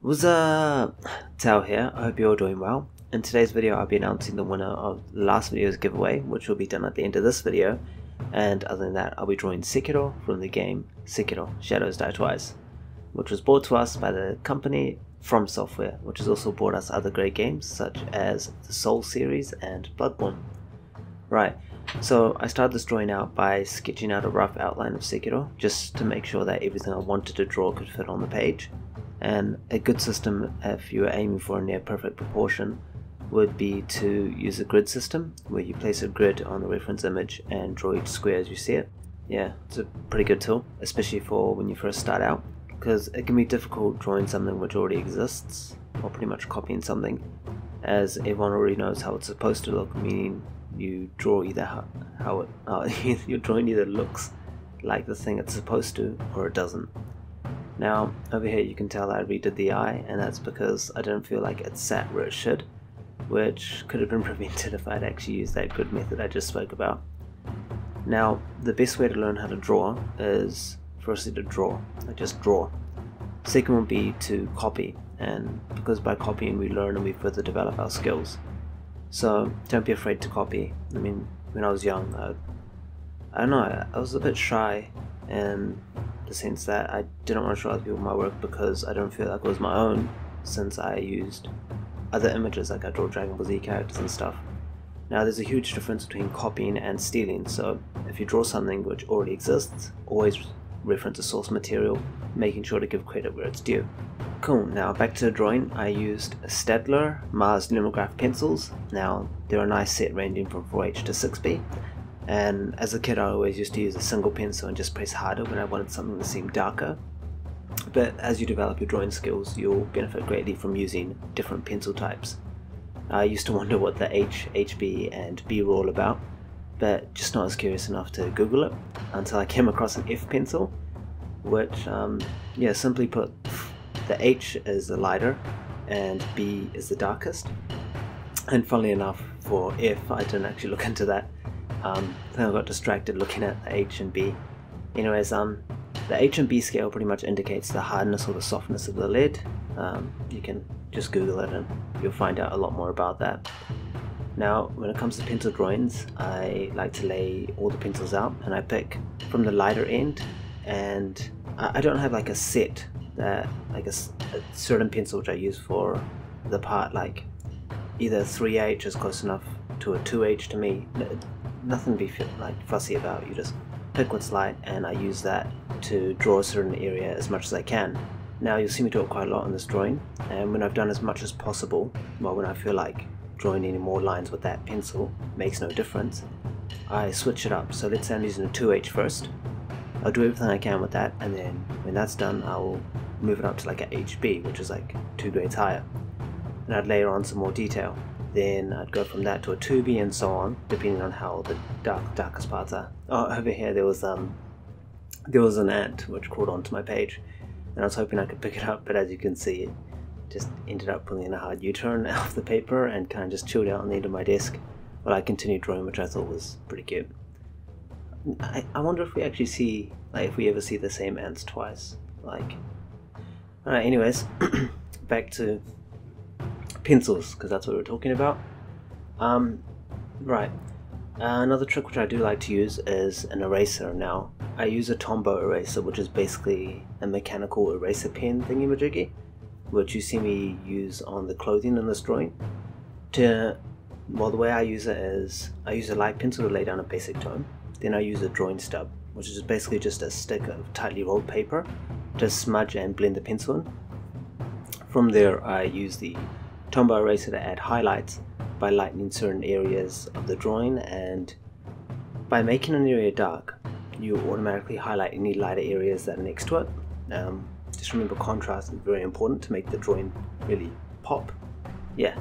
What's up? Tao here, I hope you're all doing well. In today's video I'll be announcing the winner of last video's giveaway, which will be done at the end of this video, and other than that I'll be drawing Sekiro from the game Sekiro, Shadows Die Twice, which was brought to us by the company From Software, which has also brought us other great games such as the Soul series and Bloodborne. Right, so I started this drawing out by sketching out a rough outline of Sekiro, just to make sure that everything I wanted to draw could fit on the page. And a good system, if you are aiming for a near perfect proportion, would be to use a grid system where you place a grid on the reference image and draw each square as you see it. Yeah, it's a pretty good tool, especially for when you first start out, because it can be difficult drawing something which already exists, or pretty much copying something, as everyone already knows how it's supposed to look, meaning you draw either your drawing either looks like the thing it's supposed to, or it doesn't. Now, over here you can tell I redid the eye, and that's because I didn't feel like it sat where it should, which could have been prevented if I'd actually used that grid method I just spoke about. Now, the best way to learn how to draw is firstly to draw, like just draw. Second would be to copy, and because by copying we learn and we further develop our skills. So don't be afraid to copy. I mean, when I was young, I don't know, I was a bit shy in the sense that I didn't want to show other people my work because I don't feel like it was my own, since I used other images, like I draw Dragon Ball Z characters and stuff. Now there's a huge difference between copying and stealing, so if you draw something which already exists, always reference the source material, making sure to give credit where it's due. Cool, now back to the drawing. I used a Staedtler Mars Lumograph pencils. Now they're a nice set ranging from 4H to 6B. And as a kid I always used to use a single pencil and just press harder when I wanted something to seem darker. But as you develop your drawing skills, you'll benefit greatly from using different pencil types. I used to wonder what the H, HB and B were all about, but just not as curious enough to Google it until I came across an F pencil, which, simply put, the H is the lighter and B is the darkest. And funnily enough, for F, I didn't actually look into that. Then I got distracted looking at the H and B. Anyways, the H and B scale pretty much indicates the hardness or the softness of the lead. You can just Google it and you'll find out a lot more about that. Now, when it comes to pencil drawings, I like to lay all the pencils out and I pick from the lighter end, and I don't have like a set, like a certain pencil which I use for the part, like either 3H is close enough to a 2H to me. Nothing to be fussy about, you just pick what's light and I use that to draw a certain area as much as I can. Now you'll see me do it quite a lot in this drawing, and when I've done as much as possible, well, when I feel like drawing any more lines with that pencil makes no difference, I switch it up. So let's say I'm using a 2H first, I'll do everything I can with that, and then when that's done I'll move it up to like a HB, which is like 2 grades higher, and I'd layer on some more detail. Then I'd go from that to a 2B and so on, depending on how the darkest parts are. Oh, over here there was an ant which crawled onto my page, and I was hoping I could pick it up, but as you can see, it just ended up pulling a hard U-turn off the paper and kind of just chilled out on the end of my desk while I continued drawing, which I thought was pretty cute. I wonder if we actually see, like, if we ever see the same ants twice. Like, alright, anyways, back to pencils, because that's what we're talking about. Right, another trick which I do like to use is an eraser. Now I use a Tombow eraser, which is basically a mechanical eraser pen thingy-majiggy, which you see me use on the clothing in this drawing. Well, the way I use it is I use a light pencil to lay down a basic tone, then I use a drawing stub, which is basically just a stick of tightly rolled paper, to smudge and blend the pencil in. From there I use the Tombow eraser to add highlights by lightening certain areas of the drawing, and by making an area dark you automatically highlight any lighter areas that are next to it. Just remember, contrast is very important to make the drawing really pop. Yeah,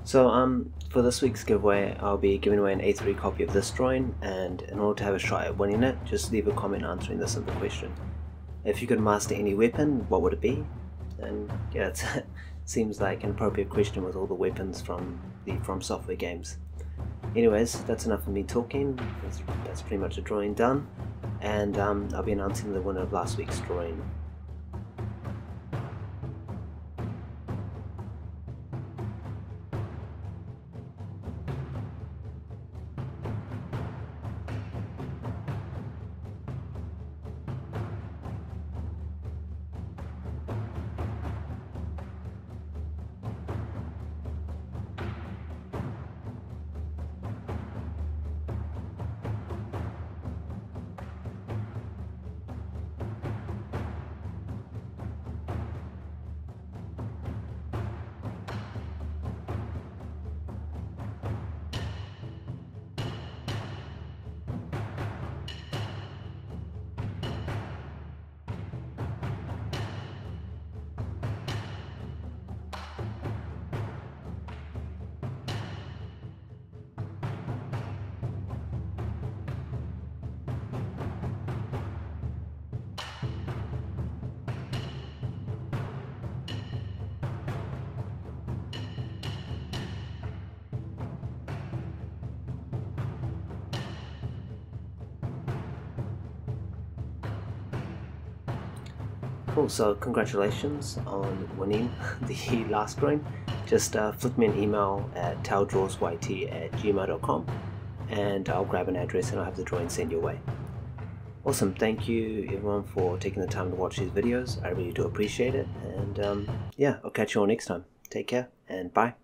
so for this week's giveaway I'll be giving away an A3 copy of this drawing, and in order to have a shot at winning it, just leave a comment answering this simple question. If you could master any weapon, what would it be? And yeah, it seems like an appropriate question with all the weapons from the From Software games. Anyways, that's enough of me talking. That's pretty much a drawing done, and I'll be announcing the winner of last week's drawing Cool, so congratulations on winning the last drawing. Just flick me an email at taildrawsyt@gmail.com and I'll grab an address and I'll have the drawing sent your way. Awesome, thank you everyone for taking the time to watch these videos. I really do appreciate it, and yeah, I'll catch you all next time. Take care and bye.